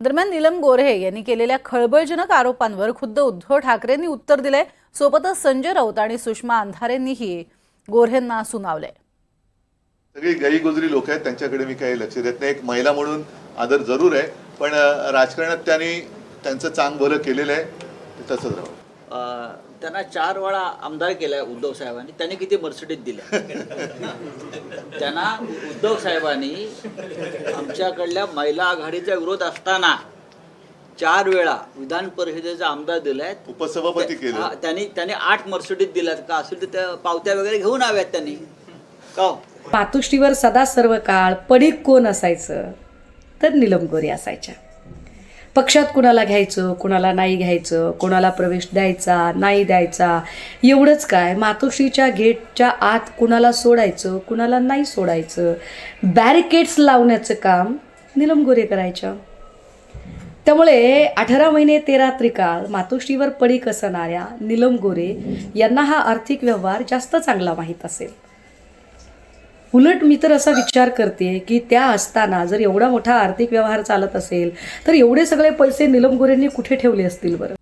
दरम्यान नीलम गोऱ्हे यांनी केलेल्या खळबळजनक आरोपांवर खुद्द उद्धव ठाकरेंनी उत्तर दिलंय। सोबतच संजय राऊत आणि सुषमा अंधारेंनीही गोऱ्हेंना सुनावलंय। सगळी गैरगुजरी लोक आहेत, त्यांच्याकडे मी काही लक्ष देत नाही। एक महिला म्हणून आदर जरूर आहे, पण राजकारणात त्यांनी त्यांचं चांग भलं केलेलं आहे, ते तसंच राहावं। त्यांना 4 वेळा आमदार केलाय उद्धव साहेबांनी। त्यांनी किती मर्सिडीज दिल्या त्यांना? उद्धव साहेबांनी आमच्याकडल्या महिला आघाडीचा विरोध असताना 4 वेळा विधान परिषदेचा आमदार दिलाय, उपसभापती केलं। त्यांनी 8 मर्सिडीज दिल्यात का असेल तर त्या पावत्या वगैरे घेऊन आव्यात त्यांनी का? मातोश्रीवर सदा सर्व काळ पडीक कोण असायचं तर नीलम गोऱ्हे असायच्या। पक्षात कुणाला घ्यायचं, कुणाला नाही घ्यायचं, कोणाला प्रवेश द्यायचा नाही द्यायचा, एवढंच काय मातोश्रीच्या गेटच्या आत कुणाला सोडायचं कुणाला नाही सोडायचं, बॅरिकेड्स लावण्याचं काम नीलम गोऱ्हे करायच्या। त्यामुळे 18 महिने 13 त्रिकाळ मातोश्रीवर पडीक असणाऱ्या नीलम गोऱ्हे यांना हा आर्थिक व्यवहार जास्त चांगला माहीत असेल। उलट मी तर असा विचार करते की त्या असताना जर एवढा मोठा आर्थिक व्यवहार चालत असेल तर एवढे सगळे पैसे नीलम गोऱ्हेंनी कुठे ठेवले असतील बरं?